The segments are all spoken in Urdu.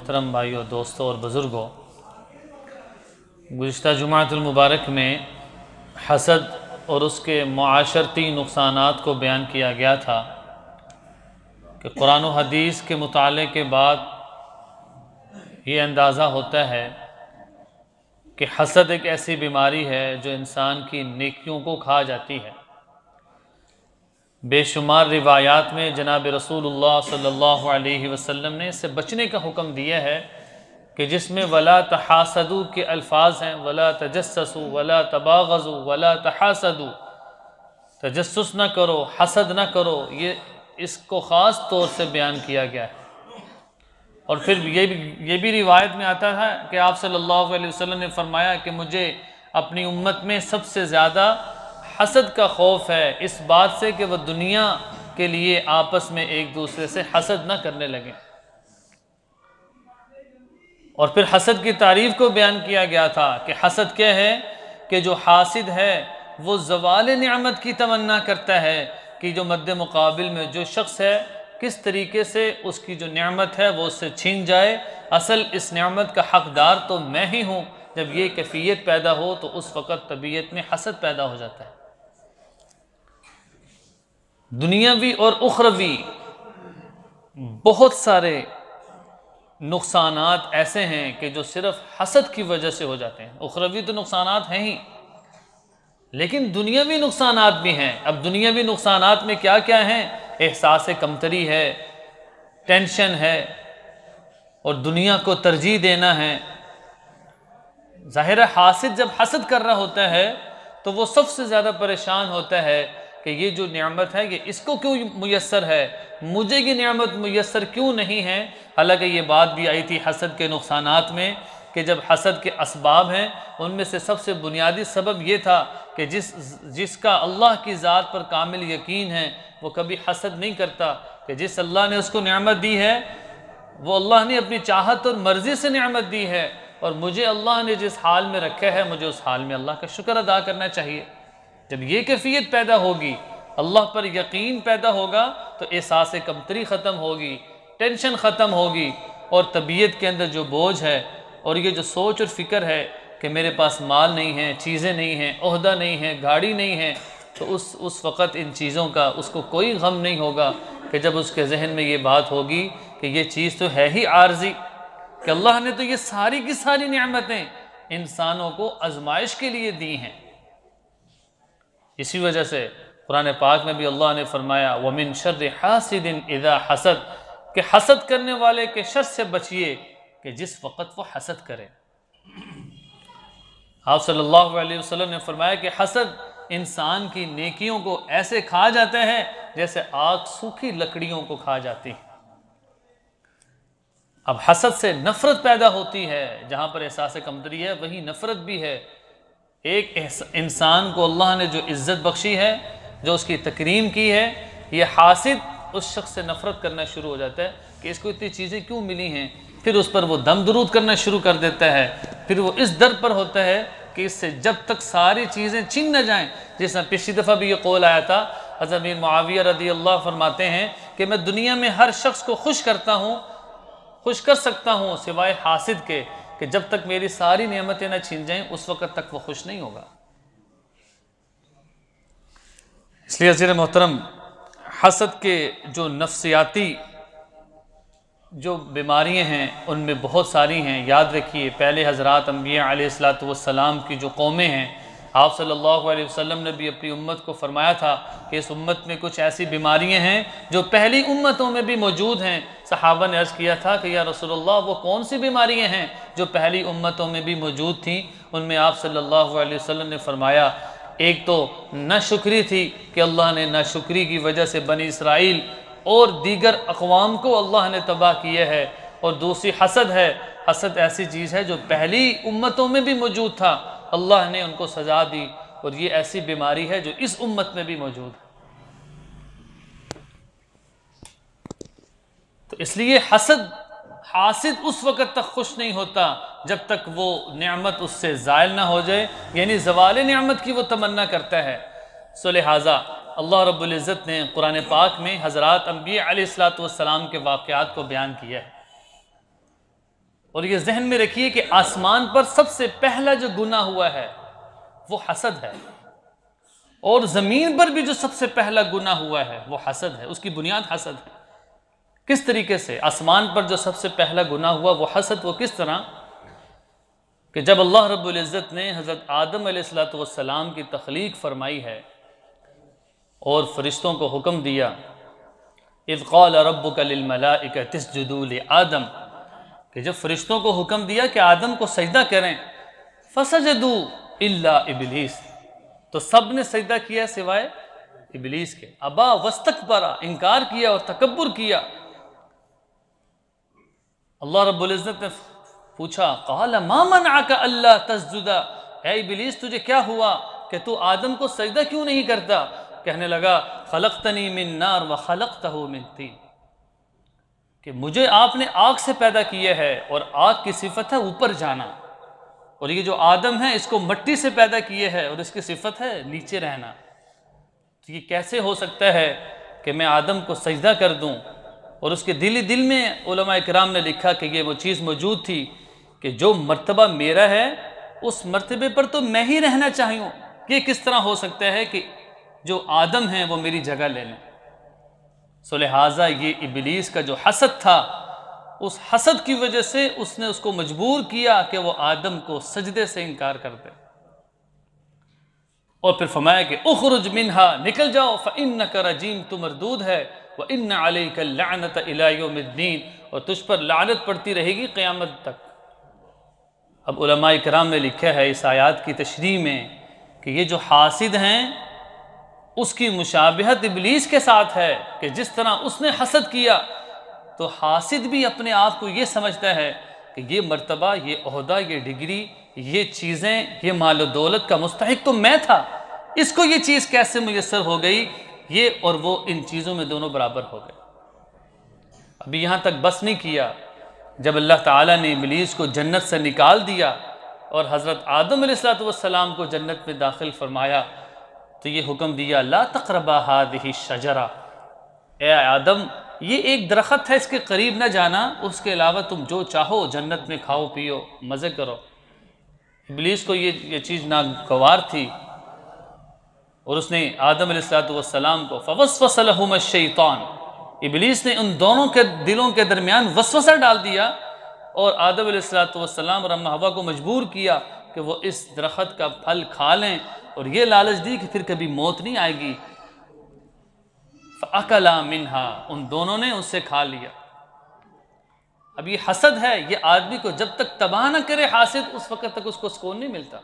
محترم بھائیوں، دوستوں اور بزرگوں، گزشتہ جمعۃ المبارک میں حسد اور اس کے معاشرتی نقصانات کو بیان کیا گیا تھا کہ قرآن و حدیث کے مطالعے کے بعد یہ اندازہ ہوتا ہے کہ حسد ایک ایسی بیماری ہے جو انسان کی نیکیوں کو کھا جاتی ہے۔ بے شمار روایات میں جناب رسول اللہ صلی اللہ علیہ وسلم نے اس سے بچنے کا حکم دیا ہے کہ جس میں وَلَا تَحَاسَدُوا کے الفاظ ہیں، وَلَا تَجَسَّسُوا وَلَا تَبَاغَضُوا وَلَا تَحَاسَدُوا، تجسس نہ کرو، حسد نہ کرو، یہ اس کو خاص طور سے بیان کیا گیا ہے۔ اور پھر یہ بھی روایت میں آتا ہے کہ آپ صلی اللہ علیہ وسلم نے فرمایا کہ مجھے اپنی امت میں سب سے زیادہ حسد کا خوف ہے، اس بات سے کہ وہ دنیا کے لیے آپس میں ایک دوسرے سے حسد نہ کرنے لگیں۔ اور پھر حسد کی تعریف کو بیان کیا گیا تھا کہ حسد کیا ہے کہ جو حاسد ہے وہ زوال نعمت کی تمنا کرتا ہے کہ جو مد مقابل میں جو شخص ہے کس طریقے سے اس کی جو نعمت ہے وہ اس سے چھین جائے۔ اصل اس نعمت کا حقدار تو میں ہی ہوں۔ جب یہ کیفیت پیدا ہو تو اس وقت طبیعت میں حسد پیدا ہو جاتا ہے۔ دنیاوی اور اخروی بہت سارے نقصانات ایسے ہیں کہ جو صرف حسد کی وجہ سے ہو جاتے ہیں۔ اخروی تو نقصانات ہیں ہی، لیکن دنیاوی نقصانات بھی ہیں۔ اب دنیاوی نقصانات میں کیا کیا ہیں؟ احساس کمتری ہے، ٹینشن ہے، اور دنیا کو ترجیح دینا ہے۔ ظاہر ہے حاسد جب حسد کر رہا ہوتا ہے تو وہ سب سے زیادہ پریشان ہوتا ہے کہ یہ جو نعمت ہے یہ اس کو کیوں میسر ہے، مجھے یہ نعمت میسر کیوں نہیں ہے۔ حالانکہ یہ بات بھی آئی تھی حسد کے نقصانات میں کہ جب حسد کے اسباب ہیں ان میں سے سب سے بنیادی سبب یہ تھا کہ جس کا اللہ کی ذات پر کامل یقین ہے وہ کبھی حسد نہیں کرتا، کہ جس اللہ نے اس کو نعمت دی ہے وہ اللہ نے اپنی چاہت اور مرضی سے نعمت دی ہے، اور مجھے اللہ نے جس حال میں رکھا ہے مجھے اس حال میں اللہ کا شکر ادا کرنا چاہیے۔ جب یہ کیفیت پیدا ہوگی، اللہ پر یقین پیدا ہوگا، تو احساس کمتری ختم ہوگی، ٹینشن ختم ہوگی، اور طبیعت کے اندر جو بوجھ ہے اور یہ جو سوچ اور فکر ہے کہ میرے پاس مال نہیں ہے، چیزیں نہیں ہیں، عہدہ نہیں ہے، گاڑی نہیں ہے، تو اس وقت ان چیزوں کا اس کو کوئی غم نہیں ہوگا کہ جب اس کے ذہن میں یہ بات ہوگی کہ یہ چیز تو ہے ہی عارضی، کہ اللہ نے تو یہ ساری کی ساری نعمتیں انسانوں کو آزمائش کے لیے دی ہیں۔ اسی وجہ سے قرآن پاک میں بھی اللہ نے فرمایا وَمِن شَرِّ حَاسِدٍ إِذَا حَسَدٍ، کہ حسد کرنے والے کے شر سے بچیے کہ جس وقت وہ حسد کرے۔ آپ صلی اللہ علیہ وسلم نے فرمایا کہ حسد انسان کی نیکیوں کو ایسے کھا جاتے ہیں جیسے آگ سوکھی لکڑیوں کو کھا جاتی ہے۔ اب حسد سے نفرت پیدا ہوتی ہے، جہاں پر احساس کمتری ہے وہیں نفرت بھی ہے۔ ایک انسان کو اللہ نے جو عزت بخشی ہے، جو اس کی تکریم کی ہے، یہ حاسد اس شخص سے نفرت کرنا شروع ہو جاتا ہے کہ اس کو اتنی چیزیں کیوں ملی ہیں، پھر اس پر وہ دم درود کرنا شروع کر دیتا ہے، پھر وہ اس در پر ہوتا ہے کہ اس سے جب تک ساری چیزیں چھین نہ جائیں۔ جس طرح پچھلی دفعہ بھی یہ قول آیا تھا، حضرت امیر معاویہ رضی اللہ فرماتے ہیں کہ میں دنیا میں ہر شخص کو خوش کر سکتا ہوں سوائے حاسد کے، کہ جب تک میری ساری نعمتیں نہ چھین جائیں اس وقت تک وہ خوش نہیں ہوگا۔ اس لیے عزیز محترم، حسد کے جو نفسیاتی جو بیماریاں ہیں ان میں بہت ساری ہیں۔ یاد رکھیے پہلے حضرات انبیاء علیہ السلام کی جو قومیں ہیں، آپ صلی اللہ علیہ وسلم نے بھی اپنی امت کو فرمایا تھا کہ اس امت میں کچھ ایسی بیماریاں ہیں جو پہلی امتوں میں بھی موجود ہیں۔ صحابہ نے عرض کیا تھا کہ یا رسول اللہ وہ کون سی بیماریاں ہیں جو پہلی امتوں میں بھی موجود تھیں؟ ان میں آپ صلی اللہ علیہ وسلم نے فرمایا ایک تو ناشکری تھی کہ اللہ نے ناشکری کی وجہ سے بنی اسرائیل اور دیگر اقوام کو اللہ نے تباہ کیا ہے، اور دوسری حسد ہے۔ حسد ایسی چیز ہے جو پہلی امتوں میں بھی موجود تھا، اللہ نے ان کو سزا دی، اور یہ ایسی بیماری ہے جو اس امت میں بھی موجود ہے۔ تو اس لیے حاسد اس وقت تک خوش نہیں ہوتا جب تک وہ نعمت اس سے زائل نہ ہو جائے، یعنی زوال نعمت کی وہ تمنا کرتا ہے۔ سو لہٰذا اللہ رب العزت نے قرآن پاک میں حضرات انبیاء علیہ السلام کے واقعات کو بیان کیا ہے۔ اور یہ ذہن میں رکھیے کہ آسمان پر سب سے پہلا جو گناہ ہوا ہے وہ حسد ہے، اور زمین پر بھی جو سب سے پہلا گناہ ہوا ہے وہ حسد ہے، اس کی بنیاد حسد ہے۔ کس طریقے سے؟ آسمان پر جو سب سے پہلا گناہ ہوا وہ حسد، وہ کس طرح کہ جب اللہ رب العزت نے حضرت آدم علیہ السلام کی تخلیق فرمائی ہے اور فرشتوں کو حکم دیا، اذ قال ربک للملائکۃ اسجدوا لآدم، کہ جب فرشتوں کو حکم دیا کہ آدم کو سجدہ کریں، فسجدوا الا ابلیس، تو سب نے سجدہ کیا سوائے ابلیس کے، ابا واستکبر، انکار کیا اور تکبر کیا۔ اللہ رب العزت نے پوچھا، قال ما منعک الا تسجد، اے ابلیس تجھے کیا ہوا کہ تو آدم کو سجدہ کیوں نہیں کرتا؟ کہنے لگا، خلقتنی من نار وخلقتہ من طین، کہ مجھے آپ نے آگ سے پیدا کیا ہے اور آگ کی صفت ہے اوپر جانا، اور یہ جو آدم ہے اس کو مٹی سے پیدا کیے ہے اور اس کی صفت ہے نیچے رہنا، تو یہ کیسے ہو سکتا ہے کہ میں آدم کو سجدہ کر دوں؟ اور اس کے دل میں علماء اکرام نے لکھا کہ یہ وہ چیز موجود تھی کہ جو مرتبہ میرا ہے اس مرتبے پر تو میں ہی رہنا چاہیوں، یہ کس طرح ہو سکتا ہے کہ جو آدم ہیں وہ میری جگہ لے لیں؟ سو لہٰذا یہ ابلیس کا جو حسد تھا، اس حسد کی وجہ سے اس نے اس کو مجبور کیا کہ وہ آدم کو سجدے سے انکار کر دے، اور پھر فرمایا کہ اخرج منہا، نکل جاؤ، فإنک رجیم، تو مردود ہے، وإن علیک اللعنۃ الی یوم الدین، اور تجھ پر لعنت پڑتی رہے گی قیامت تک۔ اب علماء کرام نے لکھا ہے اس آیات کی تشریح میں کہ یہ جو حاسد ہیں اس کی مشابہت ابلیس کے ساتھ ہے، کہ جس طرح اس نے حسد کیا تو حاسد بھی اپنے آپ کو یہ سمجھتا ہے کہ یہ مرتبہ، یہ عہدہ، یہ ڈگری، یہ چیزیں، یہ مال و دولت کا مستحق تو میں تھا، اس کو یہ چیز کیسے میسر ہو گئی؟ یہ اور وہ ان چیزوں میں دونوں برابر ہو گئے۔ ابھی یہاں تک بس نہیں کیا، جب اللہ تعالیٰ نے ابلیس کو جنت سے نکال دیا اور حضرت آدم علیہ السلام کو جنت میں داخل فرمایا تو یہ حکم دیا، لا تقربا هذه الشجرہ، اے آدم یہ ایک درخت ہے، اس کے قریب نہ جانا، اس کے علاوہ تم جو چاہو جنت میں کھاؤ پیو مزے کرو۔ ابلیس کو یہ چیز ناگوار تھی، اور اس نے آدم علیہ السلام کو فوسوس لہم الشیطان، ابلیس نے ان دونوں کے دلوں کے درمیان وسوسہ ڈال دیا، اور آدم علیہ السلام اور اماں حوا کو مجبور کیا کہ وہ اس درخت کا پھل کھا لیں، اور یہ لالچ دی کہ پھر کبھی موت نہیں آئے گی۔ فَأَكَلَا مِنْهَا، ان دونوں نے اس سے کھا لیا۔ اب یہ حسد ہے، یہ آدمی کو جب تک تباہ نہ کرے حاسد، اس وقت تک اس کو سکون نہیں ملتا۔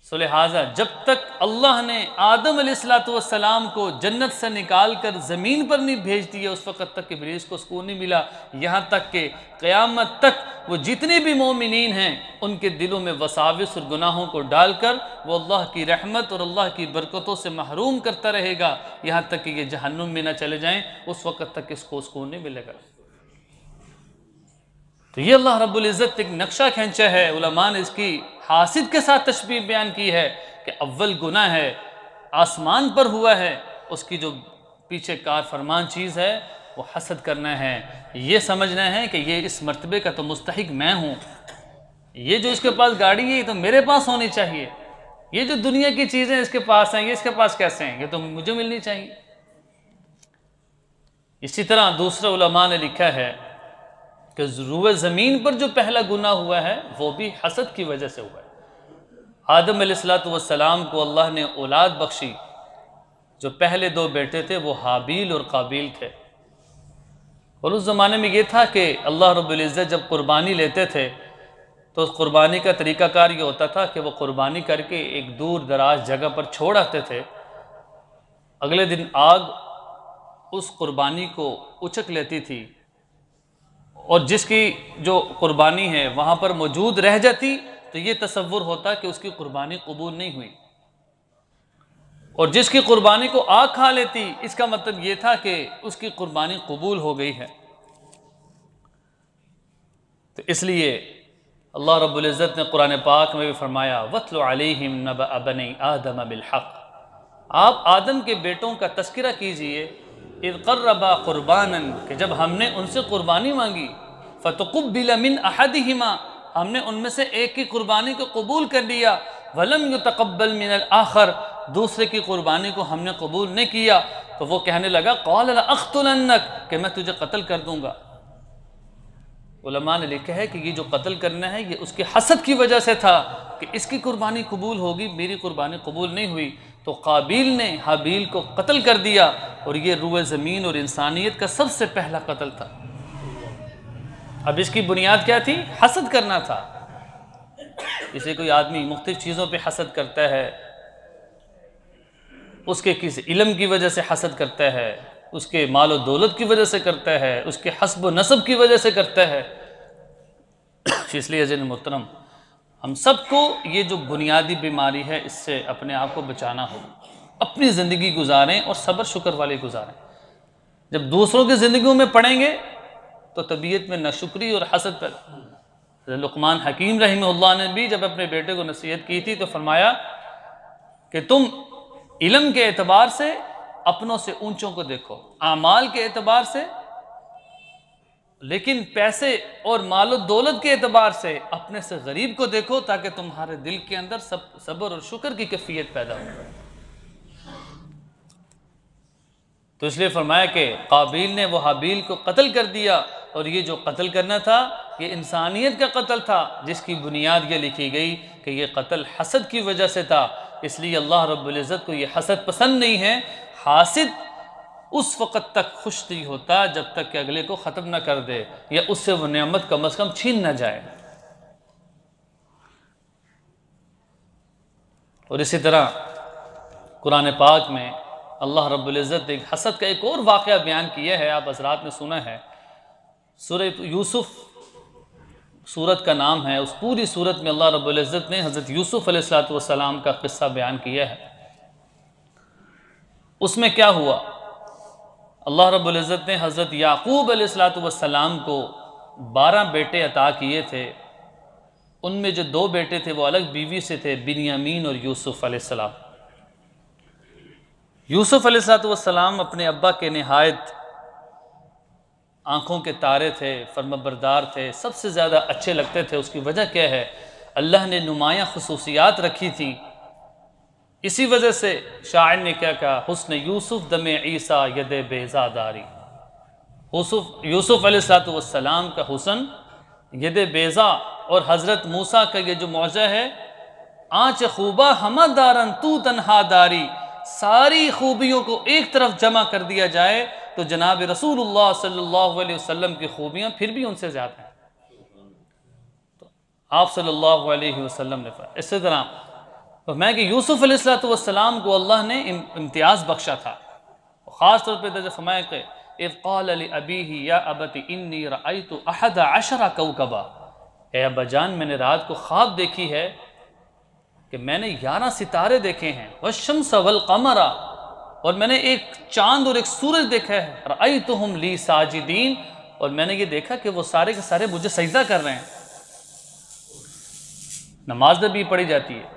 سو لہٰذا جب تک اللہ نے آدم علیہ السلام کو جنت سے نکال کر زمین پر نہیں بھیج دیا، اس وقت تک ابلیس کو سکون نہیں ملا، یہاں تک کہ قیامت تک وہ جتنے بھی مومنین ہیں ان کے دلوں میں وساوس اور گناہوں کو ڈال کر وہ اللہ کی رحمت اور اللہ کی برکتوں سے محروم کرتا رہے گا، یہاں تک کہ یہ جہنم میں نہ چلے جائیں، اس وقت تک اس کو سکون نہیں ملے گا۔ تو یہ اللہ رب العزت ایک نقشہ کھینچا ہے، علماء نے اس کی حاسد کے ساتھ تشبیہ بیان کی ہے کہ اول گناہ ہے، آسمان پر ہوا ہے، اس کی جو پیچھے کار فرمان چیز ہے وہ حسد کرنا ہے، یہ سمجھنا ہے کہ یہ اس مرتبے کا تو مستحق میں ہوں، یہ جو اس کے پاس گاڑی ہے یہ تو میرے پاس ہونی چاہیے، یہ جو دنیا کی چیزیں اس کے پاس ہیں یہ اس کے پاس کیسے ہیں، یہ تو مجھے ملنی چاہیے۔ اسی طرح دوسرے علماء نے لکھا ہے کہ روئے زمین پر جو پہلا گناہ ہوا ہے وہ بھی حسد کی وجہ سے ہوا ہے۔ آدم علیہ السلام کو اللہ نے اولاد بخشی، جو پہلے دو بیٹے تھے وہ حابیل اور قابیل تھے، اور اس زمانے میں یہ تھا کہ اللہ رب العزت جب قربانی لیتے تھے تو اس قربانی کا طریقہ کار یہ ہوتا تھا کہ وہ قربانی کر کے ایک دور دراز جگہ پر چھوڑ آتے تھے، اگلے دن آگ اس قربانی کو اچک لیتی تھی، اور جس کی جو قربانی ہے وہاں پر موجود رہ جاتی تو یہ تصور ہوتا کہ اس کی قربانی قبول نہیں ہوئی، اور جس کی قربانی کو آگ کھا لیتی اس کا مطلب یہ تھا کہ اس کی قربانی قبول ہو گئی ہے۔ تو اس لیے اللہ رب العزت نے قرآن پاک میں بھی فرمایا وَاتْلُ عَلَيْهِمْ نَبَأَ بَنِي آدَمَ بِالْحَقِّ، آپ آدم کے بیٹوں کا تذکرہ کیجئے، اِذْ قَرَّبَا قُرْبَانًا، کہ جب ہم نے ان سے قربانی مانگی، فتقبل من احدہما، ہم نے ان میں سے ایک کی قربانی کو قبول کر لیا، ولم یتقبل من الآخر، دوسرے کی قربانی کو ہم نے قبول نہیں کیا، تو وہ کہنے لگا قال لأقتلنک، کہ میں تجھے قتل کر دوں گا۔ علماء نے لکھا ہے کہ یہ جو قتل کرنا ہے یہ اس کے حسد کی وجہ سے تھا کہ اس کی قربانی قبول ہوگی، میری قربانی قبول نہیں ہوئی، تو قابیل نے حابیل کو قتل کر دیا، اور یہ روئے زمین اور انسانیت کا سب سے پہلا قتل تھا۔ اب اس کی بنیاد کیا تھی؟ حسد کرنا تھا۔ اسے کوئی آدمی مختلف چیزوں پہ حسد کرتا ہے، اس کے کسی علم کی وجہ سے حسد کرتا ہے، اس کے مال و دولت کی وجہ سے کرتا ہے، اس کے حسب و نسب کی وجہ سے کرتا ہے۔ اس لیے عزیز محترم، ہم سب کو یہ جو بنیادی بیماری ہے اس سے اپنے آپ کو بچانا ہوگا، اپنی زندگی گزاریں اور صبر شکر والی گزاریں۔ جب دوسروں کی زندگیوں میں پڑیں گے تو طبیعت میں ناشکری اور حسد پیدا۔ لقمان حکیم رحمہ اللہ نے بھی جب اپنے بیٹے کو نصیحت کی تھی تو فرمایا کہ تم علم کے اعتبار سے اپنوں سے اونچوں کو دیکھو، اعمال کے اعتبار سے، لیکن پیسے اور مال و دولت کے اعتبار سے اپنے سے غریب کو دیکھو، تاکہ تمہارے دل کے اندر صبر اور شکر کی کیفیت پیدا ہو۔ تو اس لیے فرمایا کہ قابیل نے وہ حابیل کو قتل کر دیا، اور یہ جو قتل کرنا تھا یہ انسانیت کا قتل تھا، جس کی بنیاد یہ لکھی گئی کہ یہ قتل حسد کی وجہ سے تھا۔ اس لیے اللہ رب العزت کو یہ حسد پسند نہیں ہے۔ حاسد اس وقت تک خوش نہیں ہوتا جب تک کہ اگلے کو ختم نہ کر دے، یا اس سے وہ نعمت کم از کم چھین نہ جائے۔ اور اسی طرح قرآن پاک میں اللہ رب العزت نے حسد کا ایک اور واقعہ بیان کیا ہے، آپ حضرات نے سنا ہے۔ سورہ یوسف سورت کا نام ہے، اس پوری سورت میں اللہ رب العزت نے حضرت یوسف علیہ السلام کا قصہ بیان کیا ہے۔ اس میں کیا ہوا؟ اللہ رب العزت نے حضرت یعقوب علیہ السلام کو 12 بیٹے عطا کیے تھے، ان میں جو 2 بیٹے تھے وہ الگ بیوی سے تھے، بنیامین اور یوسف علیہ السلام۔ یوسف علیہ السلام اپنے ابا کے نہایت آنکھوں کے تارے تھے، فرمانبردار تھے، سب سے زیادہ اچھے لگتے تھے۔ اس کی وجہ کیا ہے؟ اللہ نے نمایاں خصوصیات رکھی تھی، اسی وجہ سے شاعر نے کیا کہا؟ حسن یوسف دم عیسیٰ ید بیضا داری۔ یوسف علیہ السلام کا حسن ید بیضا، اور حضرت موسیٰ کا یہ جو معجزہ ہے، آنچ خوبہ ہمہ دارن تو تنہا داری، ساری خوبیوں کو ایک طرف جمع کر دیا جائے تو جناب رسول اللہ صلی اللہ علیہ وسلم کی خوبیاں پھر بھی ان سے زیادہ ہیں۔ تو آپ صلی اللہ علیہ وسلم نے فرمایا، اسی طرح فرمایا کہ یوسف علیہ السلام کو اللہ نے امتیاز بخشا تھا، خاص طور پہ درجہ فرمایا کہ اذ قال لأبیہ یا ابت انی رأیت 11 کوکبا، اے ابا جان میں نے رات کو خواب دیکھی ہے کہ میں نے 11 ستارے دیکھے ہیں، والشمس والقمر، اور میں نے ایک چاند اور ایک سورج دیکھا ہے، رأیتہم لی ساجدین، اور میں نے یہ دیکھا کہ وہ سارے کے سارے مجھے سجدہ کر رہے ہیں۔ نماز بھی پڑھی جاتی ہے۔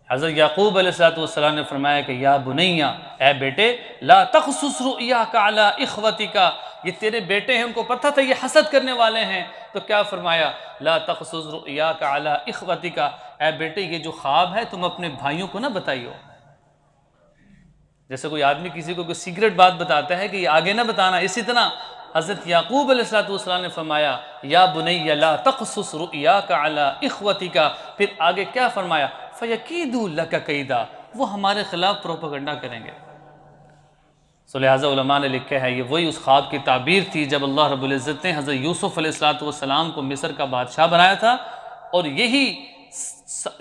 حضرت یعقوب علیہ السلام نے فرمایا کہ یا بنیہ، اے بیٹے، لا تقصص رؤیاک علی اخوتک، یہ تیرے بیٹے ہیں، ان کو پتہ تھا یہ حسد کرنے والے ہیں، تو کیا فرمایا؟ لا تقصص رؤیاک علی اخوتک، اے بیٹے یہ جو خواب ہے تم اپنے بھائیوں کو نہ بتائیو۔ جیسے کوئی آدمی کسی کو کوئی سیکرٹ بات بتاتا ہے کہ یہ آگے نہ بتانا، اسی طرح حضرت یعقوب علیہ السلام نے فرمایا یا بنی لا تقصص رؤیاک علی اخوتک، پھر آگے کیا فرمایا؟ فَيَكِيدُوا لَكَ كَيْدًا، وہ ہمارے خلاف پروپیگنڈا کریں گے۔ سو لہٰذا علماء نے لکھا ہے یہ وہی اس خواب کی تعبیر تھی جب اللہ رب العزت نے حضرت یوسف علیہ السلام کو مصر کا بادشاہ بنایا تھا، اور یہی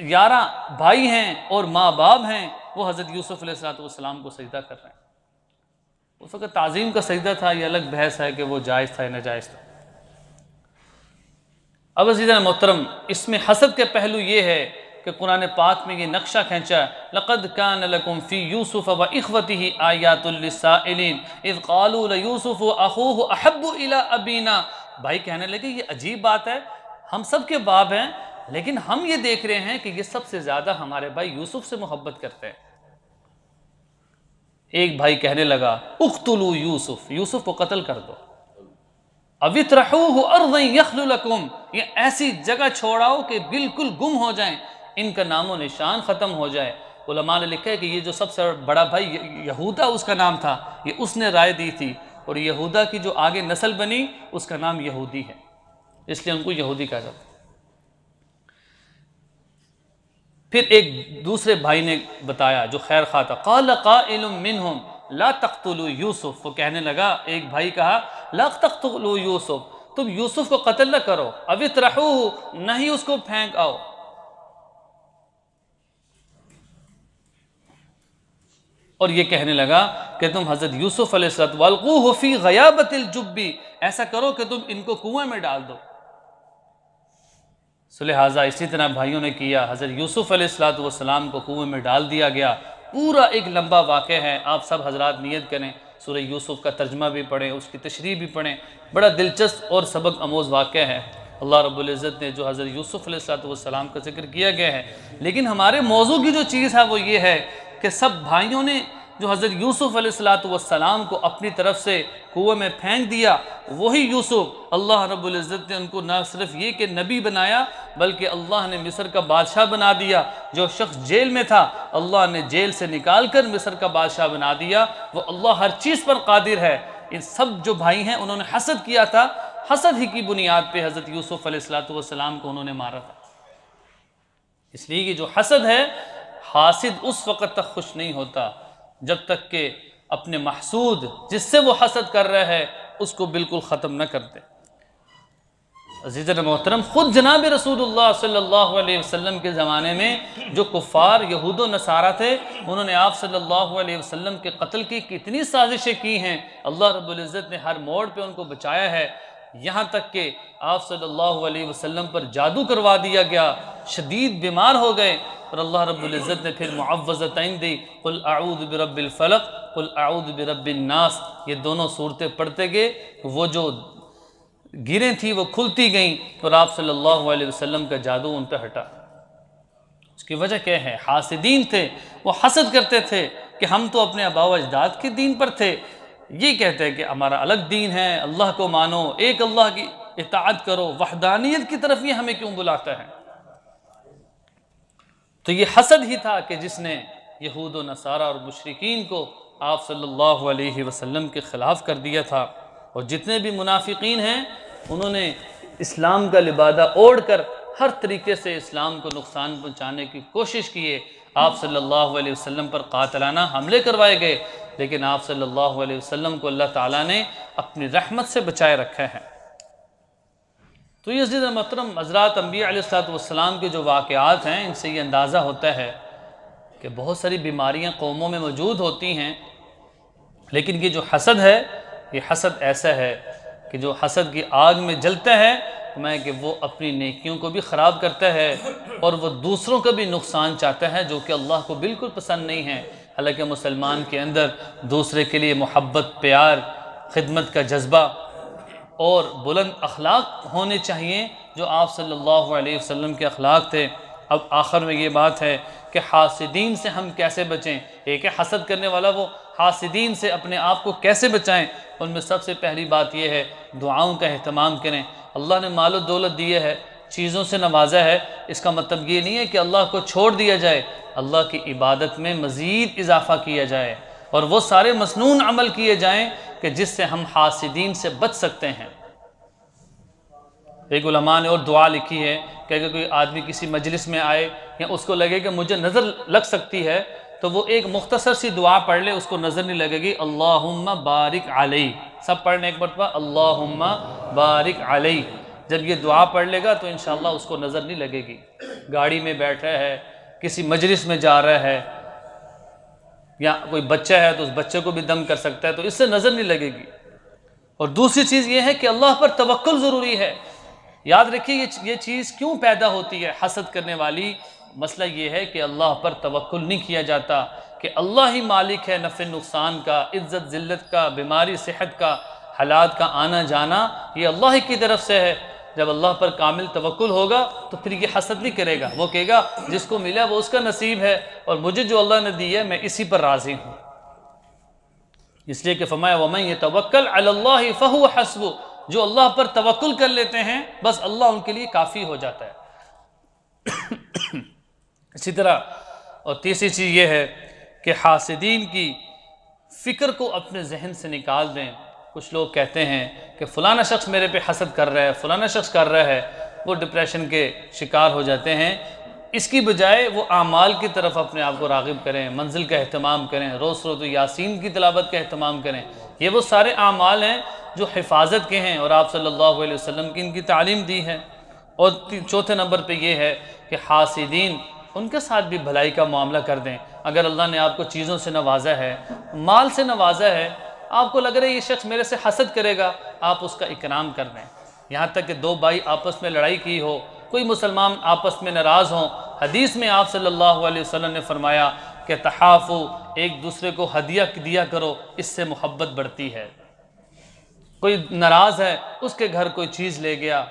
11 بھائی ہیں اور ماں باپ ہیں، وہ حضرت یوسف علیہ السلام کو سجدہ کر رہے ہیں۔ اس وقت تعظیم کا سجدہ تھا، یہ الگ بحث ہے کہ وہ جائز تھا یا ناجائز تھا۔ اب عزیزان محترم، اس میں حسد کے پہلو یہ ہے کہ قرآن پاک میں یہ نقشہ کھینچا، لَقَدْ كَانَ لَكُمْ فِي يُوسُفَ وَإِخْوَتِهِ آيَاتٌ لِلسَّائِلِينَ اِذْ قَالُوا لَيُوسُفُ وَأَخُوهُ أَحَبُّ إِلَىٰ أَبِينَا، بھائی کہنے لگے یہ عجیب بات ہے، ہم سب کے باپ ہیں، لیکن ہم یہ دیکھ رہے ہیں کہ یہ سب سے زیادہ ہمارے بھائی یوسف سے محبت کرتے ہیں۔ ایک بھائی کہنے لگا اقتلوا یوسف، یوسف کو قتل کر دو۔ اوِتْرَحُوهُ أَرْضًا يَخْلُ لَكُمْ، یہ ایسی جگہ چھوڑاؤ کہ بالکل گم ہو جائیں، ان کا نام و نشان ختم ہو جائے۔ علماء نے لکھا ہے کہ یہ جو سب سے بڑا بھائی یہودا اس کا نام تھا، یہ اس نے رائے دی تھی، اور یہودا کی جو آگے نسل بنی اس کا نام یہودی ہے، اس لیے ان کو یہودی کہا جاتا ہے۔ پھر ایک دوسرے بھائی نے بتایا جو خیر خواہ تھا، قال قائل منہم لا تقتلوا یوسف، وہ کہنے لگا، ایک بھائی کہا لا تقتلوا یوسف، تم یوسف کو قتل نہ کرو، اوِتْرَحُوهُ، نہیں اس کو پھینک آؤ۔ اور یہ کہنے لگا کہ تم حضرت یوسف علیہ السلام وَالْقُوهُ فِي غَيَابَةِ الْجُبِّ، ایسا کرو کہ تم ان کو کنویں میں ڈال دو۔ لہٰذا اسی طرح بھائیوں نے کیا، حضرت یوسف علیہ السلام کو کنویں میں ڈال دیا گیا۔ پورا ایک لمبا واقعہ ہے، آپ سب حضرات نیت کریں، سورہ یوسف کا ترجمہ بھی پڑھیں، اس کی تشریح بھی پڑھیں، بڑا دلچسپ اور سبق آموز واقعہ ہے۔ اللہ رب العزت نے جو حضرت یوسف علیہ السلام کا ذکر کیا گیا ہے، لیکن ہمارے موضوع کی جو چیز ہے وہ یہ ہے کہ سب بھائیوں نے جو حضرت یوسف علیہ السلام کو اپنی طرف سے کنویں میں پھینک دیا، وہی یوسف اللہ رب العزت نے ان کو نہ صرف یہ کہ نبی بنایا، بلکہ اللہ نے مصر کا بادشاہ بنا دیا۔ جو شخص جیل میں تھا اللہ نے جیل سے نکال کر مصر کا بادشاہ بنا دیا۔ وہ اللہ ہر چیز پر قادر ہے۔ ان سب جو بھائی ہیں انہوں نے حسد کیا تھا، حسد ہی کی بنیاد پہ حضرت یوسف علیہ السلام کو انہوں نے مارا تھا۔ اس لیے کہ جو حسد ہے، حاسد اس وقت تک خوش نہیں ہوتا جب تک کہ اپنے محسود جس سے وہ حسد کر رہا ہے اس کو بالکل ختم نہ کر دے۔ عزیزان محترم، خود جناب رسول اللہ صلی اللہ علیہ وسلم کے زمانے میں جو کفار یہود و نصارہ تھے، انہوں نے آپ صلی اللہ علیہ وسلم کے قتل کی کتنی سازشیں کی ہیں۔ اللہ رب العزت نے ہر موڑ پہ ان کو بچایا ہے، یہاں تک کہ آپ صلی اللہ علیہ وسلم پر جادو کروا دیا گیا، شدید بیمار ہو گئے، اور اللہ رب العزت نے پھر معوذتین دی، قل اعوذ برب الفلق قل اعوذ برب الناس، یہ دونوں صورتیں پڑھتے گئے، وہ جو گریں تھیں وہ کھلتی گئیں، اور آپ صلی اللہ علیہ وسلم کا جادو ان پہ ہٹا۔ اس کی وجہ کیا ہے؟ حاسدین تھے، وہ حسد کرتے تھے کہ ہم تو اپنے آباء و اجداد کے دین پر تھے، یہ کہتے ہیں کہ ہمارا الگ دین ہے، اللہ کو مانو، ایک اللہ کی اطاعت کرو، وحدانیت کی طرف یہ ہمیں کیوں بلاتا ہے؟ تو یہ حسد ہی تھا کہ جس نے یہود و نصارہ اور مشرکین کو آپ صلی اللہ علیہ وسلم کے خلاف کر دیا تھا۔ اور جتنے بھی منافقین ہیں انہوں نے اسلام کا لبادہ اوڑھ کر ہر طریقے سے اسلام کو نقصان پہنچانے کی کوشش کیے۔ آپ صلی اللہ علیہ وسلم پر قاتلانہ حملے کروائے گئے، لیکن آپ صلی اللہ علیہ وسلم کو اللہ تعالیٰ نے اپنی رحمت سے بچائے رکھا ہے۔ تو یہ عزیز محترم حضرات انبیاء علیہ السلام کے جو واقعات ہیں، ان سے یہ اندازہ ہوتا ہے کہ بہت ساری بیماریاں قوموں میں موجود ہوتی ہیں، لیکن یہ جو حسد ہے، یہ حسد ایسا ہے کہ جو حسد کی آگ میں جلتا ہے کہ وہ اپنی نیکیوں کو بھی خراب کرتا ہے، اور وہ دوسروں کا بھی نقصان چاہتا ہے، جو کہ اللہ کو بالکل پسند نہیں ہے۔ حالانکہ مسلمان کے اندر دوسرے کے لیے محبت، پیار، خدمت کا جذبہ اور بلند اخلاق ہونے چاہیے، جو آپ صلی اللہ علیہ وسلم کے اخلاق تھے۔ اب آخر میں یہ بات ہے کہ حاسدین سے ہم کیسے بچیں؟ ایک ہے حسد کرنے والا، وہ حاسدین سے اپنے آپ کو کیسے بچائیں؟ ان میں سب سے پہلی بات یہ ہے دعاؤں کا اہتمام کریں۔ اللہ نے مال و دولت دیے ہے، چیزوں سے نوازا ہے، اس کا مطلب یہ نہیں ہے کہ اللہ کو چھوڑ دیا جائے، اللہ کی عبادت میں مزید اضافہ کیا جائے، اور وہ سارے مسنون عمل کیے جائیں کہ جس سے ہم حاسدین سے بچ سکتے ہیں۔ ایک علماء نے اور دعا لکھی ہے کہ اگر کوئی آدمی کسی مجلس میں آئے یا اس کو لگے کہ مجھے نظر لگ سکتی ہے، تو وہ ایک مختصر سی دعا پڑھ لے، اس کو نظر نہیں لگے گی۔ اللہم بارک علیہ، سب پڑھنے ایک مرتبہ، اللہم بارک علیہ۔ جب یہ دعا پڑھ لے گا تو انشاءاللہ اس کو نظر نہیں لگے گی۔ گاڑی میں بیٹھا ہے، کسی مجلس میں جا رہا ہے، یا کوئی بچہ ہے تو اس بچے کو بھی دم کر سکتا ہے، تو اس سے نظر نہیں لگے گی۔ اور دوسری چیز یہ ہے کہ اللہ پر توکل ضروری ہے۔ یاد رکھیے یہ چیز کیوں پیدا ہوتی ہے حسد کرنے والی؟ مسئلہ یہ ہے کہ اللہ پر توکل نہیں کیا جاتا، کہ اللہ ہی مالک ہے نفع نقصان کا، عزت ذلت کا، بیماری صحت کا، حالات کا آنا جانا، یہ اللہ ہی کی طرف سے ہے۔ جب اللہ پر کامل توکل ہوگا تو پھر یہ حسد نہیں کرے گا، وہ کہے گا جس کو ملا وہ اس کا نصیب ہے، اور مجھے جو اللہ نے دی ہے میں اسی پر راضی ہوں۔ اس لیے کہ فرمایا وَمَن يَتَوَكَّلْ عَلَى اللَّهِ فَهُوَ حَسْبُهُ، جو اللہ پر توکل کر لیتے ہیں بس اللہ ان کے لیے کافی ہو جاتا ہے۔ اسی طرح اور تیسری چیز یہ ہے کہ حاسدین کی فکر کو اپنے ذہن سے نکال دیں۔ کچھ لوگ کہتے ہیں کہ فلانا شخص میرے پہ حسد کر رہا ہے، فلانا شخص کر رہا ہے، وہ ڈپریشن کے شکار ہو جاتے ہیں۔ اس کی بجائے وہ اعمال کی طرف اپنے آپ کو راغب کریں، منزل کا اہتمام کریں، روز سورۃ یاسین کی تلاوت کا اہتمام کریں۔ یہ وہ سارے اعمال ہیں جو حفاظت کے ہیں اور آپ صلی اللہ علیہ وسلم کی ان کی تعلیم دی ہے۔ اور چوتھے نمبر پہ یہ ہے کہ حاسدین ان کے ساتھ بھی بھلائی کا معاملہ کر دیں۔ اگر اللہ نے آپ کو چیزوں سے نوازا ہے، مال سے نوازا ہے، آپ کو لگ رہا ہے یہ شخص میرے سے حسد کرے گا، آپ اس کا اکرام کر دیں۔ یہاں تک کہ دو بھائی آپس میں لڑائی کی ہو، کوئی مسلمان آپس میں ناراض ہوں، حدیث میں آپ صلی اللہ علیہ وسلم نے فرمایا کہ تحافو، ایک دوسرے کو ہدیہ دیا کرو، اس سے محبت بڑھتی ہے۔ کوئی ناراض ہے، اس کے گھر کوئی چیز لے گیا،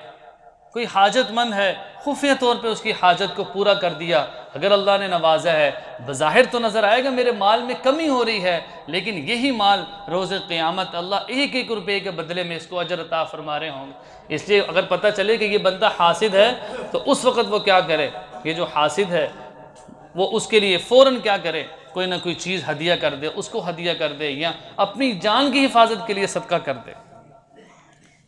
کوئی حاجت مند ہے، خفیہ طور پہ اس کی حاجت کو پورا کر دیا۔ اگر اللہ نے نوازا ہے، بظاہر تو نظر آئے گا میرے مال میں کمی ہو رہی ہے، لیکن یہی مال روز قیامت اللہ ایک ایک روپے کے بدلے میں اس کو اجر عطا فرما رہے ہوں گے۔ اس لیے اگر پتہ چلے کہ یہ بندہ حاسد ہے تو اس وقت وہ کیا کرے، یہ جو حاسد ہے وہ اس کے لیے فوراً کیا کرے، کوئی نہ کوئی چیز ہدیہ کر دے، اس کو ہدیہ کر دے، یا اپنی جان کی حفاظت کے لیے صدقہ کر دے۔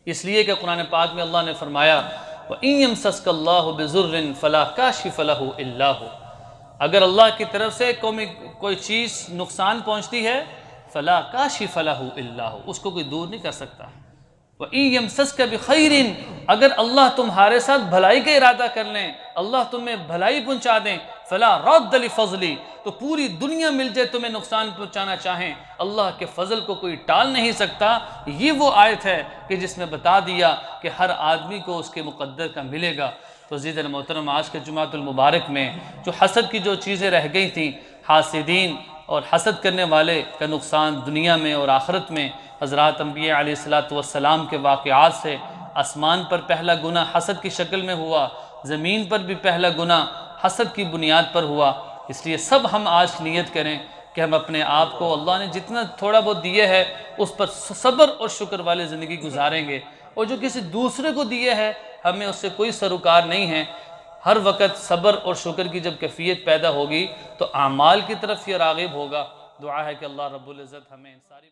اس لیے کہ قرآن پاک میں اللہ نے فرمایا وَإِن يَمْسَسْكَ اللَّهُ بِضُرٍّ فَلَا كَاشِفَ لَهُ إِلَّا هُوَ، اگر اللہ کی طرف سے کوئی چیز نقصان پہنچتی ہے فَلَا كَاشِفَ لَهُ إِلَّا هُوَ، اس کو کوئی دور نہیں کر سکتا۔ وَإِن يَمْسَسْكَ بِخَيْرٍ، اگر اللہ تمہارے ساتھ بھلائی کا ارادہ کر لیں، اللہ تمہیں بھلائی پہنچا دیں، فَلَا رَدَّ لِفَضْلِهِ، تو پوری دنیا مل جائے تمہیں نقصان پہنچانا چاہیں، اللہ کے فضل کو کوئی ٹال نہیں سکتا۔ یہ وہ آیت ہے کہ جس میں بتا دیا کہ ہر آدمی کو اس کے مقدر کا ملے گا۔ تو عزیزان محترم، آج کے جمعۃ المبارک میں جو حسد کی جو چیزیں رہ گئی تھیں، حاسدین اور حسد کرنے والے کا نقصان دنیا میں اور آخرت میں، حضرات انبیاء علیہ السلام کے واقعات سے، آسمان پر پہلا گناہ حسد کی شکل میں ہوا، زمین پر بھی پہلا گناہ حسد کی بنیاد پر ہوا۔ اس لیے سب ہم آج نیت کریں کہ ہم اپنے آپ کو اللہ نے جتنا تھوڑا بہت دیے ہے اس پر صبر اور شکر والی زندگی گزاریں گے، اور جو کسی دوسرے کو دیے ہے ہمیں اس سے کوئی سروکار نہیں ہے۔ ہر وقت صبر اور شکر کی جب کیفیت پیدا ہوگی تو اعمال کی طرف یہ راغب ہوگا۔ دعا ہے کہ اللہ رب العزت ہمیں ان ساری